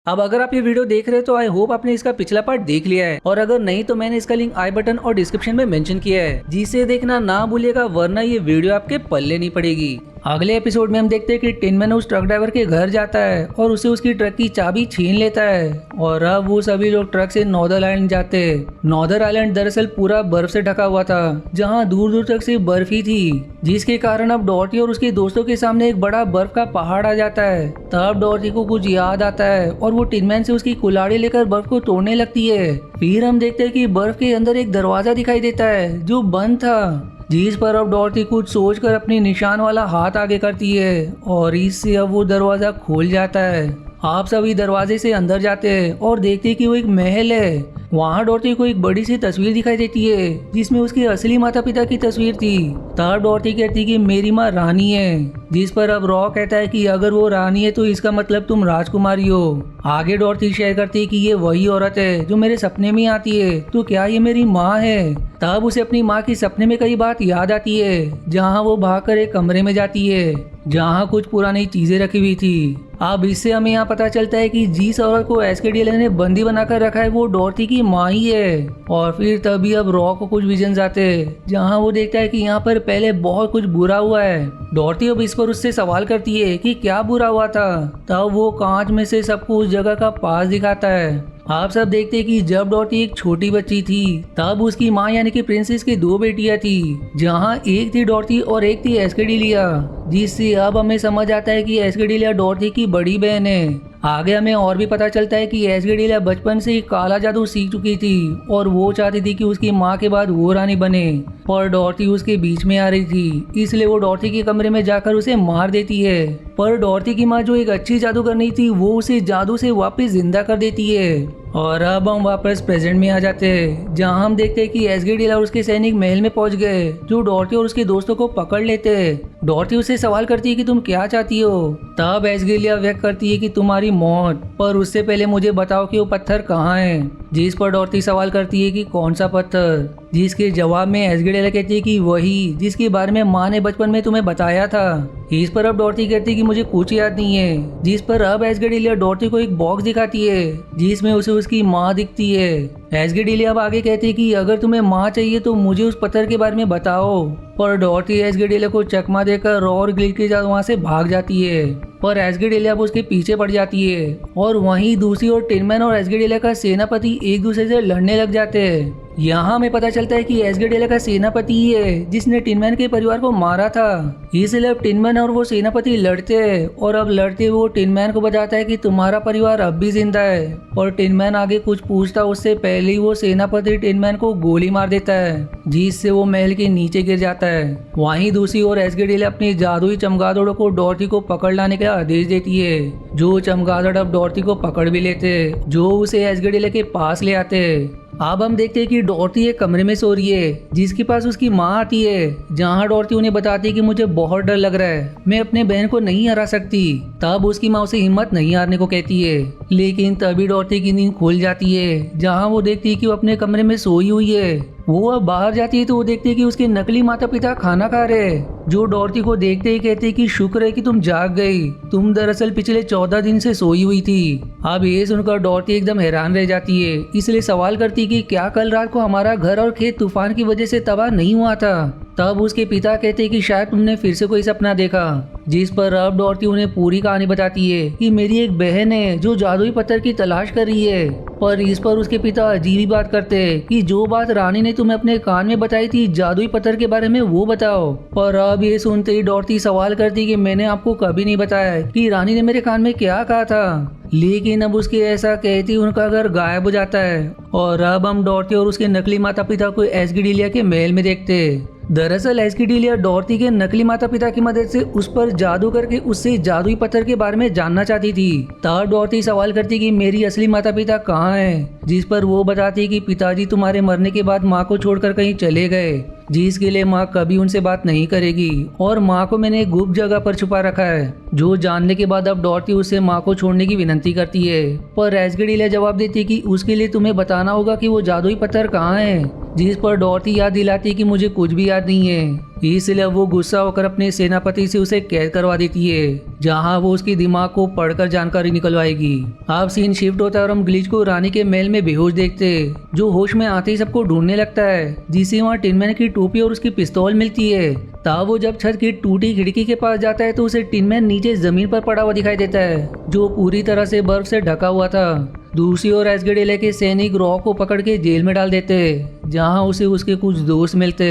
अब अगर आप ये वीडियो देख रहे हो तो आई होप आपने इसका पिछला पार्ट देख लिया है, और अगर नहीं तो मैंने इसका लिंक आई बटन और डिस्क्रिप्शन में मेंशन किया है, जिसे देखना ना भूलिएगा, वरना ये वीडियो आपके पल्ले नहीं पड़ेगी। अगले एपिसोड में हम देखते हैं कि टिन मैन उस ट्रक ड्राइवर के घर जाता है और उसे उसकी ट्रक की चाबी छीन लेता है, और अब वो सभी लोग ट्रक से नॉर्दर आइलैंड जाते हैं। नॉर्दर आइलैंड दरअसल पूरा बर्फ से ढका हुआ था, जहाँ दूर दूर तक सिर्फ बर्फ ही थी, जिसके कारण अब डॉर्टी और उसके दोस्तों के सामने एक बड़ा बर्फ का पहाड़ आ जाता है। तब डॉर्टी को कुछ याद आता है और वो टिन मैन से उसकी कुल्हाड़ी लेकर बर्फ को तोड़ने लगती है। फिर हम देखते हैं कि बर्फ के अंदर एक दरवाजा दिखाई देता है जो बंद था, जिस पर अब डॉर्टी कुछ सोचकर अपनी निशान वाला हाथ आगे करती है, और इससे अब वो दरवाजा खुल जाता है। आप सभी दरवाजे से अंदर जाते हैं और देखते हैं कि वो एक महल है। वहाँ डॉर्टी को एक बड़ी सी तस्वीर दिखाई देती है, जिसमें उसके असली माता पिता की तस्वीर थी। तब डॉर्टी कहती है कि मेरी माँ रानी है, जिस पर अब रॉ कहता है कि अगर वो रानी है तो इसका मतलब तुम राजकुमारी हो। आगे डॉर्टी शेयर करती है कि ये वही औरत है जो मेरे सपने में आती है, तो क्या ये मेरी माँ है? तब उसे अपनी माँ की सपने में कई बात याद आती है, जहाँ वो भागकर एक कमरे में जाती है जहाँ कुछ पुरानी चीजें रखी हुई थी। अब इससे हमें यहाँ पता चलता है कि जिस औरत को एसकेडीएल ने बंदी बनाकर रखा है वो डॉर्टी की माँ ही है। और फिर तभी अब रॉ को कुछ विजन आते हैं, जहाँ वो देखता है कि यहाँ पर पहले बहुत कुछ बुरा हुआ है। डॉर्टी अब इस पर उससे सवाल करती है कि क्या बुरा हुआ था। तब वो कांच में से सबको उस जगह का पास दिखाता है। आप सब देखते हैं कि जब डॉर्टी एक छोटी बच्ची थी, तब उसकी माँ यानी कि प्रिंसेस की दो बेटियां थी, जहाँ एक थी डॉर्टी और एक थी एस्केडिलिया, जिससे अब हमें समझ आता है कि एस्केडिलिया डॉर्टी की बड़ी बहन है। आगे हमें और भी पता चलता है कि एस्केडिलिया बचपन से ही काला जादू सीख चुकी थी और वो चाहती थी कि उसकी माँ के बाद वो रानी बने, पर डॉर्टी उसके बीच में आ रही थी, इसलिए वो डॉर्टी के कमरे में जाकर उसे मार देती है। पर डॉर्टी की माँ जो एक अच्छी जादूगरनी थी, वो उसे जादू से वापस जिंदा कर देती है। और अब हम वापस प्रेजेंट में आ जाते हैं, जहां हम देखते हैं कि एस्केडिएल और उसके सैनिक महल में पहुंच गए, जो डॉर्टी और उसके दोस्तों को पकड़ लेते हैं। डॉर्टी उससे सवाल करती है कि तुम क्या चाहती हो। तब एस्केडिएल व्यक्त करती है कि तुम्हारी मौत, पर उससे पहले मुझे बताओ कि वो पत्थर कहाँ है। जिस पर डॉर्टी सवाल करती है कि कौन सा पत्थर, जिसके जवाब में एस्केडिएल कहती है कि वही जिसके बारे में माँ ने बचपन में तुम्हें बताया था। इस पर अब डॉर्टी कहती है कि मुझे कुछ याद नहीं है। जिस पर अब एस्केडिएल डॉर्टी को एक बॉक्स दिखाती है, जिसमें उसे उसकी माँ दिखती है। एस्केडिएल अब आगे कहती है कि अगर तुम्हें माँ चाहिए तो मुझे उस पत्थर के बारे में बताओ। पर डॉर्टी एस्केडिएल को चकमा देकर रॉ और गिल के साथ वहाँ से भाग जाती है, पर एस्केडिएल अब उसके पीछे पड़ जाती है। और वहीं दूसरी ओर टिन मैन और एस्केडिएल का सेनापति एक दूसरे से लड़ने लग जाते हैं। यहाँ हमें पता चलता है कि एस्केडिएल का सेनापति ही है जिसने टिन मैन के परिवार को मारा था। इसलिए अब टिन मैन और वो सेनापति लड़ते हैं, और अब लड़ते हुए वो टिन मैन को बताता है कि तुम्हारा परिवार अब भी जिंदा है। और टिन मैन आगे कुछ पूछता उससे पहले ही वो सेनापति टिन मैन को गोली मार देता है, जिससे वो महल के नीचे गिर जाता है। वहीं दूसरी ओर एस्केडिएल अपनी जादुई चमगादड़ों को डॉर्टी को पकड़ लाने का आदेश देती है, जो चमगादड़ अब डॉर्टी को पकड़ भी लेते, जो उसे एस्केडिएल के पास ले आते। अब हम देखते हैं कि डॉर्टी एक कमरे में सो रही है, जिसके पास उसकी माँ आती है, जहाँ डॉर्टी उन्हें बताती है कि मुझे बहुत डर लग रहा है, मैं अपने बहन को नहीं हरा सकती। तब उसकी माँ उसे हिम्मत नहीं हारने को कहती है, लेकिन तभी डॉर्टी की नींद खुल जाती है, जहाँ वो देखती है कि वो अपने कमरे में सोई हुई है। वो अब बाहर जाती है तो वो देखती है कि उसके नकली माता पिता खाना खा रहे हैं, जो डॉर्टी को देखते ही कहते हैं कि शुक्र है कि तुम जाग गई, तुम दरअसल पिछले 14 दिन से सोई हुई थी। अब ये सुनकर डॉर्टी एकदम हैरान रह जाती है, इसलिए सवाल करती है कि क्या कल रात को हमारा घर और खेत तूफान की वजह से तबाह नहीं हुआ था। तब उसके पिता कहते हैं कि शायद तुमने फिर से कोई सपना देखा। जिस पर अब डॉर्टी उन्हें पूरी कहानी बताती है कि मेरी एक बहन है जो जादुई पत्थर की तलाश कर रही है। पर इस पर उसके पिता अजीब ही बात करते हैं कि जो बात रानी ने तुम्हें अपने कान में बताई थी जादुई पत्थर के बारे में, वो बताओ। पर अब ये सुनते ही डॉर्टी सवाल करती कि मैंने आपको कभी नहीं बताया कि रानी ने मेरे कान में क्या कहा था। लेकिन अब उसके ऐसा कहती उनका घर गायब हो जाता है। और अब हम डॉर्टी और उसके नकली माता पिता को एस्केडिएल के महल में देखते। दरअसल एस्केडिएल डॉर्टी के नकली माता पिता की मदद से उस पर जादू करके उससे जादुई पत्थर के बारे में जानना चाहती थी। तब डॉर्टी सवाल करती कि मेरी असली माता पिता कहाँ हैं, जिस पर वो बताती कि पिताजी तुम्हारे मरने के बाद माँ को छोड़कर कहीं चले गए, जिसके लिए माँ कभी उनसे बात नहीं करेगी, और माँ को मैंने एक गुप्त जगह पर छुपा रखा है। जो जानने के बाद अब डॉर्टी उससे माँ को छोड़ने की विनती करती है, पर एस्केडिएल जवाब देती कि उसके लिए तुम्हें बताना होगा कि वो जादुई पत्थर कहाँ है। जिस पर डॉर्टी याद दिलाती कि मुझे कुछ भी याद नहीं है। इसलिए वो गुस्सा होकर अपने सेनापति से उसे कैद करवा देती है, जहां वो उसकी दिमाग को पढ़कर जानकारी निकलवाएगी। अब सीन शिफ्ट होता है और हम ग्लिच को रानी के महल में बेहोश देखते, जो होश में आते ही सबको ढूंढने लगता है, जिसे वहाँ टिनमैन की टोपी और उसकी पिस्तौल मिलती है। तब वो जब छत की टूटी खिड़की के पास जाता है तो उसे टिनमैन नीचे जमीन पर पड़ा हुआ दिखाई देता है, जो पूरी तरह से बर्फ से ढका हुआ था। दूसरी ओर एस्गेडेलिया के सैनिक रॉक को पकड़ के जेल में डाल देते, जहां उसे उसके कुछ दोस्त मिलते।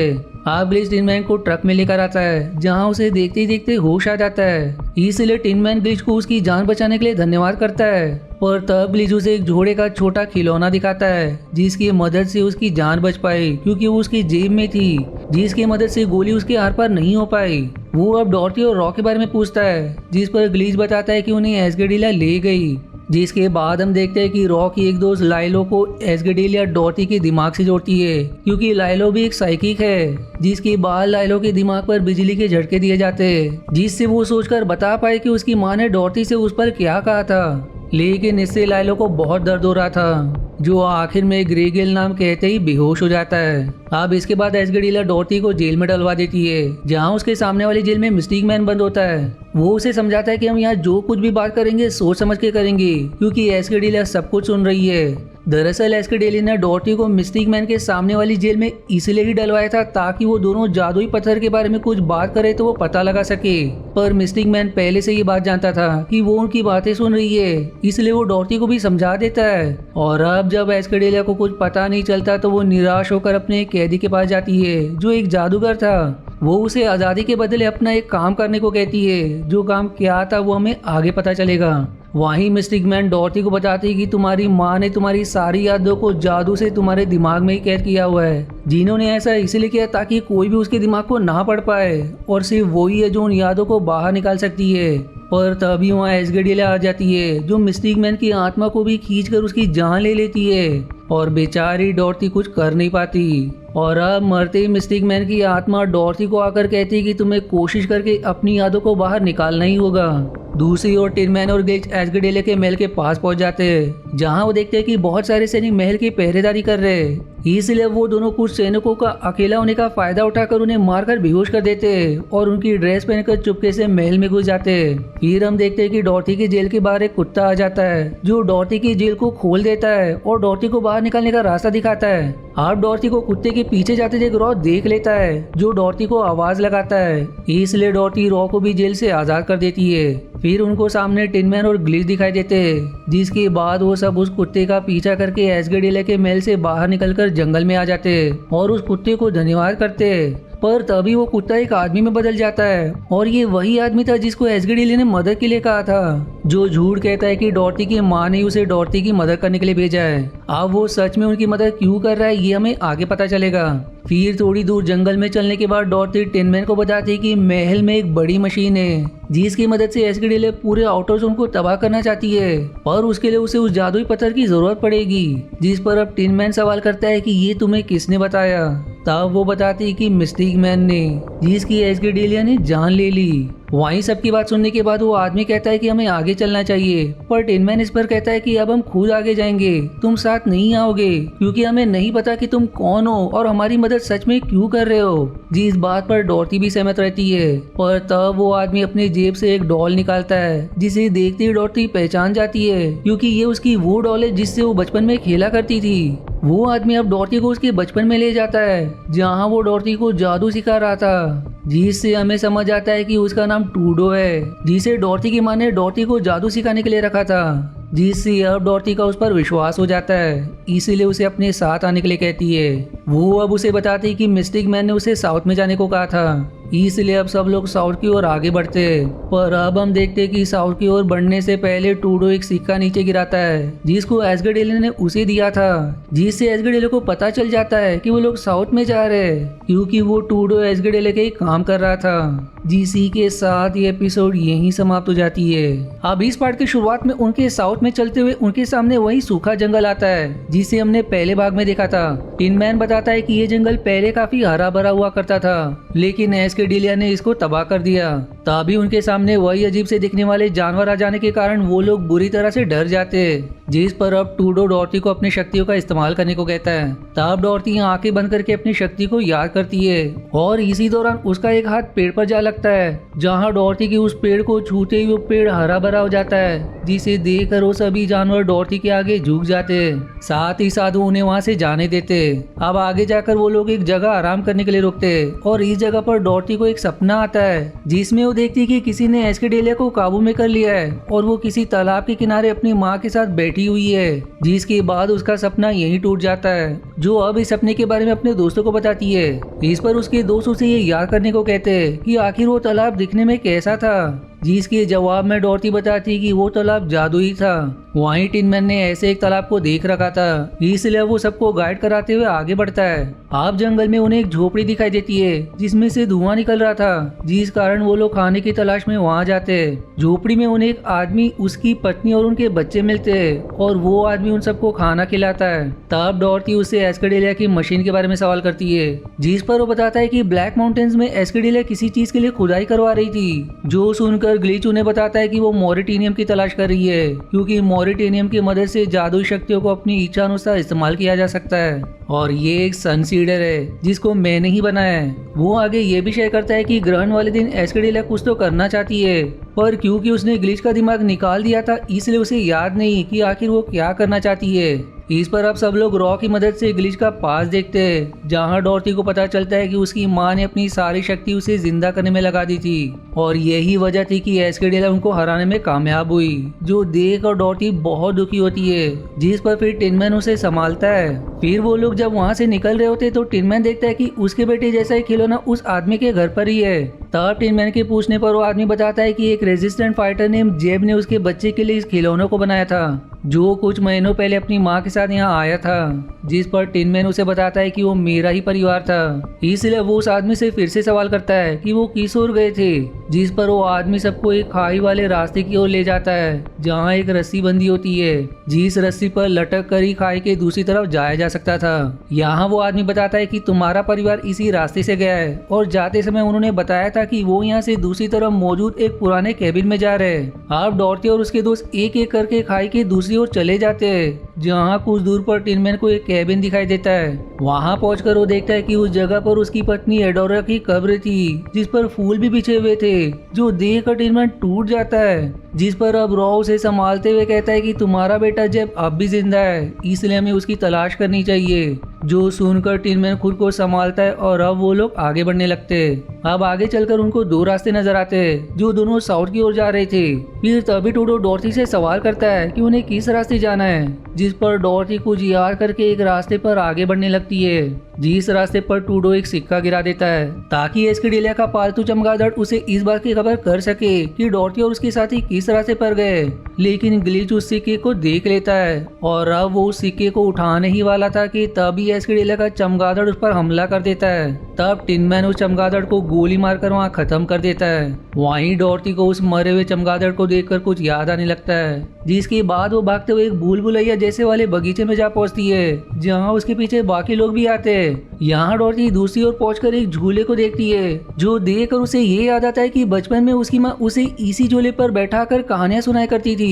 अब ग्लिच टिनमैन को ट्रक में लेकर आता है, जहां उसे देखते ही देखते होश आ जाता है। इसलिए टिनमैन ग्लिच को उसकी जान बचाने के लिए धन्यवाद करता है, पर तब ग्लिच उसे एक घोड़े का छोटा खिलौना दिखाता है, जिसकी मदद से उसकी जान बच पाई, क्योंकि वो उसकी जेब में थी, जिसकी मदद से गोली उसके आर पार नहीं हो पाई। वो अब डॉर्टी और रॉक के बारे में पूछता है, जिस पर ग्लिच बताता है कि उन्हें एस्गेडेलिया ले गई। जिसके बाद हम देखते हैं कि रॉक की एक दोस्त लाइलो को एस्गेडेलिया डॉर्टी के दिमाग से जोड़ती है, क्योंकि लाइलो भी एक साइकिक है, जिसके बाद लाइलो के दिमाग पर बिजली के झटके दिए जाते हैं, जिससे वो सोचकर बता पाए कि उसकी माँ ने डॉर्टी से उस पर क्या कहा था। लेकिन इससे लाइलो को बहुत दर्द हो रहा था, जो आखिर में ग्रेगेल नाम कहते ही बेहोश हो जाता है। अब इसके बाद एस्गेडेलिया डॉर्टी को जेल में डलवा देती है, जहां उसके सामने वाली जेल में मिस्टिक मैन बंद होता है। वो उसे समझाता है कि हम यहाँ जो कुछ भी बात करेंगे सोच समझ के करेंगे, क्योंकि एस्गेडेलिया सब कुछ सुन रही है। दरअसल एस्गेडेलिया ने डॉर्टी को मिस्टिक मैन के सामने वाली जेल में इसलिए ही डलवाया था, ताकि वो दोनों जादुई पत्थर के बारे में कुछ बात करे तो वो पता लगा सके। पर मिस्टिक मैन पहले से ये बात जानता था कि वो उनकी बातें सुन रही है, इसलिए वो डॉर्टी को भी समझा देता है। और अब जब एस्गेडेलिया को कुछ पता नहीं चलता तो वो निराश होकर अपने कैदी के पास जाती है, जो एक जादूगर था। वो उसे आज़ादी के बदले अपना एक काम करने को कहती है, जो काम क्या था वो हमें आगे पता चलेगा। वहीं मिस्टिक मैन डॉर्टी को बताती है कि तुम्हारी माँ ने तुम्हारी सारी यादों को जादू से तुम्हारे दिमाग में ही कैद किया हुआ है, जिन्होंने ऐसा इसलिए किया ताकि कोई भी उसके दिमाग को ना पढ़ पाए, और सिर्फ वही है जो उन यादों को बाहर निकाल सकती है। पर तभी वहाँ एस्गेडेलिया आ जाती है, जो मिस्टिक मैन की आत्मा को भी खींचकर उसकी जान ले लेती है, और बेचारी डॉर्टी कुछ कर नहीं पाती। और अब मरते ही मिस्टिक मैन की आत्मा डॉर्टी को आकर कहती है कि तुम्हें कोशिश करके अपनी यादों को बाहर निकालना ही होगा। दूसरी ओर टिनमैन और ग्लिच एस्गेडेलिया के महल के पास पहुंच जाते हैं, जहां वो देखते हैं कि बहुत सारे सैनिक महल की पहरेदारी कर रहे हैं। इसलिए वो दोनों कुछ सैनिकों का अकेला होने का फायदा उठाकर उन्हें मारकर बेहोश कर देते हैं और उनकी ड्रेस पहनकर चुपके से महल में घुस जाते हैं। फिर हम देखते हैं कि डॉर्टी की जेल के बाहर एक कुत्ता आ जाता है, जो डॉर्टी की जेल को खोल देता है और डॉर्टी को बाहर निकालने का रास्ता दिखाता है। आप डॉर्टी को कुत्ते के पीछे जाते देख रॉ देख लेता है, जो डॉर्टी को आवाज लगाता है। इसलिए डॉर्टी रॉ को भी जेल से आजाद कर देती है। फिर उनको सामने टिनमैन और ग्लिच दिखाई देते हैं, जिसके बाद वो सब उस कुत्ते का पीछा करके एस्गेडेलिया के महल से बाहर निकलकर जंगल में आ जाते हैं और उस कुत्ते को धन्यवाद करते हैं। पर तभी वो कुत्ता एक आदमी में बदल जाता है, और ये वही आदमी था जिसको एस्गेडेलिया ने मदद के लिए कहा था, जो झूठ कहता है कि डॉर्टी की माँ ने उसे डॉर्टी की मदद करने के लिए भेजा है। अब वो सच में उनकी मदद क्यों कर रहा है ये हमें आगे पता चलेगा। फिर थोड़ी दूर जंगल में चलने के बाद डॉर्टी टिनमैन को बताती है कि महल में एक बड़ी मशीन है, जिसकी मदद से एस्गेडेलिया पूरे आउटर जोन को तबाह करना चाहती है, और उसके लिए उसे उस जादुई पत्थर की जरूरत पड़ेगी। जिस पर अब टिनमैन सवाल करता है कि ये तुम्हें किसने बताया। तब वो बताती है कि मिस्टिक मैन ने, जिसकी एस्गेडेलिया ने जान ले ली। वहीं सबकी बात सुनने के बाद वो आदमी कहता है कि हमें आगे चलना चाहिए, पर टिनमैन इस पर कहता है कि अब हम खुद आगे जाएंगे, तुम साथ नहीं आओगे, क्योंकि हमें नहीं पता कि तुम कौन हो और हमारी मदद सच में क्यों कर रहे हो। जिस बात पर डॉर्टी भी सहमत रहती है। पर तब वो आदमी अपनी जेब से एक डॉल निकालता है, जिसे देखते ही डॉर्टी पहचान जाती है, क्योंकि ये उसकी वो डॉल है जिससे वो बचपन में खेला करती थी। वो आदमी अब डॉर्टी को उसके बचपन में ले जाता है, जहाँ वो डॉर्टी को जादू सिखा रहा था, जिससे हमें समझ आता है कि उसका नाम टूडो है, जिसे डॉर्टी की माँ ने डॉर्टी को जादू सिखाने के लिए रखा था। जिससे अब डॉर्टी का उस पर विश्वास हो जाता है, इसीलिए उसे अपने साथ आने के लिए कहती है। वो अब उसे बताती है कि मिस्टिक मैन ने उसे साउथ में जाने को कहा था, इसलिए अब सब लोग साउथ की ओर आगे बढ़ते हैं। पर अब हम देखते हैं कि साउथ की ओर बढ़ने से पहले टूडो एक सिक्का नीचे गिराता है, जिसको एस्गेडेलिया ने उसे दिया था, जिससे एस्गेडेलिया को पता चल जाता है कि वो लोग साउथ में जा रहे हैं, क्योंकि वो टूडो एस्गेडेलिया के काम कर रहा था। जिसी के साथ ये एपिसोड यहीं समाप्त हो जाती है। अब इस पार्ट की शुरुआत में उनके साउथ में चलते हुए उनके सामने वही सूखा जंगल आता है जिसे हमने पहले भाग में देखा था। टिन मैन बताता है कि ये जंगल पहले काफी हरा भरा हुआ करता था, लेकिन एस्केडिलिया ने इसको तबाह कर दिया। तभी उनके सामने वही अजीब से दिखने वाले जानवर आ जाने के कारण वो लोग बुरी तरह से डर जाते, जिस पर अब टूडो डॉर्टी को अपनी शक्तियों का इस्तेमाल करने को कहता है। तब डॉर्टी आंखें बंद करके अपनी शक्ति को याद करती है और इसी दौरान उसका एक हाथ पेड़ पर जा लगता है, जहां डॉर्टी की उस पेड़ को छूते ही वो पेड़ हरा भरा हो जाता है, जिसे देखकर वो सभी जानवर डॉर्टी के आगे झुक जाते, साथ ही साथ वो उन्हें वहां से जाने देते। अब आगे जाकर वो लोग एक जगह आराम करने के लिए रुकते और इस जगह पर डॉर्टी को एक सपना आता है जिसमें वो देखती कि किसी ने एस्केडिलिया को काबू में कर लिया है और वो किसी तालाब के किनारे अपनी माँ के साथ बैठी हुई है, जिसके बाद उसका सपना यहीं टूट जाता है, जो अब इस सपने के बारे में अपने दोस्तों को बताती है। इस पर उसके दोस्त उसे ये याद करने को कहते हैं कि आखिर वो तालाब दिखने में कैसा था, जिसके जवाब में डॉर्टी बताती कि वो तालाब जादुई था। वहीं टिन मैन ने ऐसे एक तालाब को देख रखा था, इसलिए वो सबको गाइड कराते हुए आगे बढ़ता है। अब जंगल में उन्हें एक झोपड़ी दिखाई देती है जिसमें से धुआं निकल रहा था, जिस कारण वो लोग खाने की तलाश में वहां जाते। झोपड़ी में उन्हें एक आदमी, उसकी पत्नी और उनके बच्चे मिलते हैं और वो आदमी उन सबको खाना खिलाता है। तब डॉर्टी उससे एस्केडिलिया की मशीन के बारे में सवाल करती है, जिस पर वो बताता है कि ब्लैक माउंटेन्स में एस्केडिलिया किसी चीज के लिए खुदाई करवा रही थी। जो सुनकर ग्लिच उन्हें बताता है कि वो मोरिटेनियम की तलाश कर रही है, क्योंकि मोरिटेनियम की मदद से जादुई शक्तियों को अपनी इच्छा अनुसार इस्तेमाल किया जा सकता है और ये एक सन सीडर है जिसको मैंने ही बनाया है। वो आगे ये भी शेयर करता है कि ग्रहण वाले दिन एस्केडिलिया कुछ तो करना चाहती है, पर क्योंकि उसने ग्लिच का दिमाग निकाल दिया था इसलिए उसे याद नहीं कि आखिर वो क्या करना चाहती है। इस पर अब सब लोग रॉ की मदद से ग्लिच का पास देखते हैं, जहां डॉर्टी को पता चलता है कि उसकी मां ने अपनी सारी शक्ति उसे जिंदा करने में लगा दी थी और यही वजह थी कि एस्केडिलिया उनको हराने में कामयाब हुई, जो देख और डॉर्टी बहुत दुखी होती है, जिस पर फिर टिन मैन उसे संभालता है। फिर वो लोग जब वहां से निकल रहे होते तो टिन मैन देखता है कि उसके बेटे जैसा ही खिलौना उस आदमी के घर पर ही है। तब टिन मैन के पूछने पर वो आदमी बताता है कि एक रेजिस्टेंट फाइटर नेम जेब ने उसके बच्चे के लिए इस खिलौनों को बनाया था, जो कुछ महीनों पहले अपनी माँ के साथ यहाँ आया था। जिस पर टिन मैन उसे बताता है कि वो मेरा ही परिवार था, इसलिए वो उस आदमी से फिर से सवाल करता है कि वो किस ओर गए थे, जिस पर वो आदमी सबको एक खाई वाले रास्ते की ओर ले जाता है, जहाँ एक रस्सी बंधी होती है, जिस रस्सी पर लटक कर ही खाई के दूसरी तरफ जाया जा सकता था। यहाँ वो आदमी बताता है कि तुम्हारा परिवार इसी रास्ते से गया है और जाते समय उन्होंने बताया था कि वो यहाँ से दूसरी तरफ मौजूद एक पुराने केबिन में जा रहे हैं। अब डॉर्टी और उसके दोस्त एक एक करके खाई के दूसरी ओर चले जाते हैं, जहाँ कुछ दूर पर टिन मैन को एक केबिन दिखाई देता है। वहाँ पहुंचकर वो देखता है कि उस जगह पर उसकी पत्नी एडोरा की कब्र थी, जिस पर फूल भी बिछे हुए थे, जो देख कर टिन मैन टूट जाता है। जिस पर अब रॉ उसे संभालते हुए कहता है कि तुम्हारा बेटा जेब अब भी जिंदा है, इसलिए हमें उसकी तलाश करनी चाहिए। जो सुनकर टिन मैन खुद को संभालता है और अब वो लोग आगे बढ़ने लगते हैं। अब आगे चलकर उनको दो रास्ते नजर आते हैं जो दोनों साउथ की ओर जा रहे थे। फिर तभी टूडो डॉर्टी से सवाल करता है कि उन्हें किस रास्ते जाना है, जिस पर डॉर्टी कुछ याद करके एक रास्ते पर आगे बढ़ने लगती है, जिस रास्ते पर टूडो एक सिक्का गिरा देता है ताकि एस्केडिलिया का पालतू चमगादड़ उसे इस बात की खबर कर सके कि डॉर्टी और उसके साथी किस रास्ते पर गए। लेकिन ग्लिच उस सिक्के को देख लेता है और अब वो उस सिक्के को उठाने ही वाला था कि तभी एस्केडिलिया का चमगादड़ उस पर हमला कर देता है। तब टिन मैन उस चमगादड़ को गोली मारकर वहाँ खत्म कर देता है। वहीं डॉर्टी को उस मरे हुए चमगादड़ को देखकर कुछ याद आने लगता है, जिसके बाद वो भागते हुए एक भूल भुलैया जैसे वाले बगीचे में जा पहुंचती है, जहाँ उसके पीछे बाकी लोग भी आते हैं। यहाँ डॉर्टी दूसरी ओर पहुंचकर एक झूले को देखती है, जो देखकर उसे ये याद आता है कि बचपन में उसकी माँ उसे इसी झूले पर बैठाकर कहानियां सुनाया करती थी।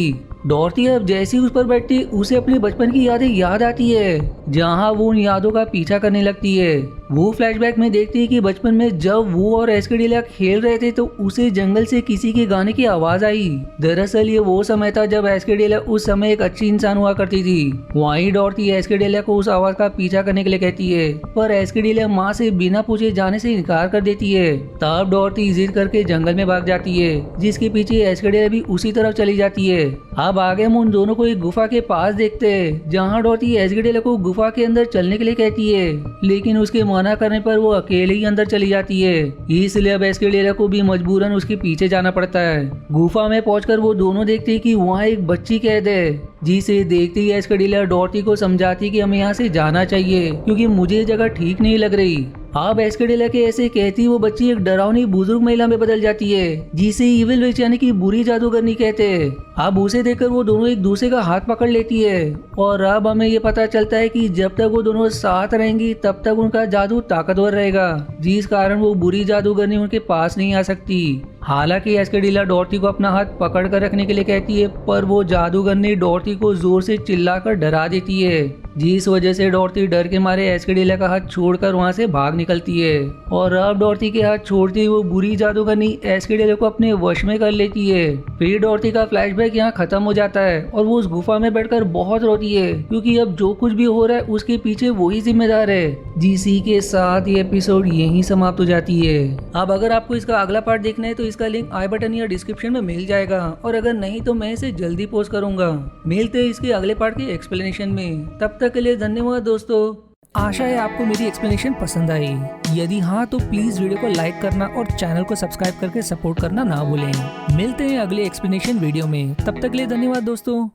डॉर्टी अब जैसी उस पर बैठती उसे अपने बचपन की यादें याद आती है, जहाँ वो उन यादों का पीछा करने लगती है। वो फ्लैशबैक में देखती है कि बचपन में जब वो और एस्केडिलिया खेल रहे थे तो उसे जंगल से किसी के गाने की आवाज आई। दरअसल ये वो समय था जब एस्केडिलिया उस समय एक अच्छी इंसान हुआ करती थी। वहीं डॉर्टी एस्केडिलिया को उस आवाज का पीछा करने के लिए कहती है, पर एस्केडिलिया माँ से बिना पूछे जाने से इनकार कर देती है। तब डॉर्टी जिद करके जंगल में भाग जाती है, जिसके पीछे एस्केडिलिया भी उसी तरफ चली जाती है। अब आगे हम उन दोनों को एक गुफा के पास देखते हैं, जहाँ डॉर्टी एस्केडिलिया को गुफा के अंदर चलने के लिए कहती है, लेकिन उसके मना करने पर वो अकेले ही अंदर चली जाती है। इसलिए अब एस्केडिलिया को भी मजबूरन उसके पीछे जाना पड़ता है। गुफा में पहुंचकर वो दोनों देखते हैं कि वहाँ एक बच्ची कैद है, जिसे देखते ही एस्केडिलिया डॉर्टी को समझाती कि हमें यहाँ से जाना चाहिए क्योंकि मुझे ये जगह ठीक नहीं लग रही। अब एस्केडेला के ऐसे कहती वो बच्ची एक डरावनी बुजुर्ग महिला में बदल जाती है जिसे इविल विच यानी कि बुरी जादूगरनी कहते हैं। अब उसे देखकर वो दोनों एक दूसरे का हाथ पकड़ लेती है और अब हमें ये पता चलता है कि जब तक वो दोनों साथ रहेंगी तब तक उनका जादू ताकतवर रहेगा, जिस कारण वो बुरी जादूगरनी उनके पास नहीं आ सकती। हालांकि एस्केडेला डॉर्टी को अपना हाथ पकड़ कर रखने के लिए कहती है, पर वो जादूगरनी डॉर्टी को जोर से चिल्लाकर डरा देती है, जिस वजह से डॉर्टी डर के मारे एस्केडेला का हाथ छोड़कर वहां से भाग निकलती है। और अब डॉर्टी के हाथ छोड़ते ही वो बुरी जादूगरनी एस्केडेला को अपने वश में कर लेती है। फिर डॉर्टी का फ्लैशबैक यहाँ खत्म हो जाता है और वो उस गुफा में बैठकर बहुत रोती है, क्योंकि अब जो कुछ भी हो रहा है उसके पीछे वही जिम्मेदार है। जिसी के साथ ये एपिसोड यहीं समाप्त हो जाती है। अब अगर आपको इसका अगला पार्ट देखना है तो इसका लिंक आई बटन या डिस्क्रिप्शन में मिल जाएगा, और अगर नहीं तो मैं इसे जल्दी पोस्ट करूंगा। मिलते हैं इसके अगले पार्ट के एक्सप्लेनेशन में। तब तक के लिए धन्यवाद दोस्तों। आशा है आपको मेरी एक्सप्लेनेशन पसंद आई। यदि हाँ तो प्लीज वीडियो को लाइक करना और चैनल को सब्सक्राइब करके सपोर्ट करना ना भूलें। मिलते हैं अगले एक्सप्लेनेशन वीडियो में। तब तक के लिए धन्यवाद दोस्तों।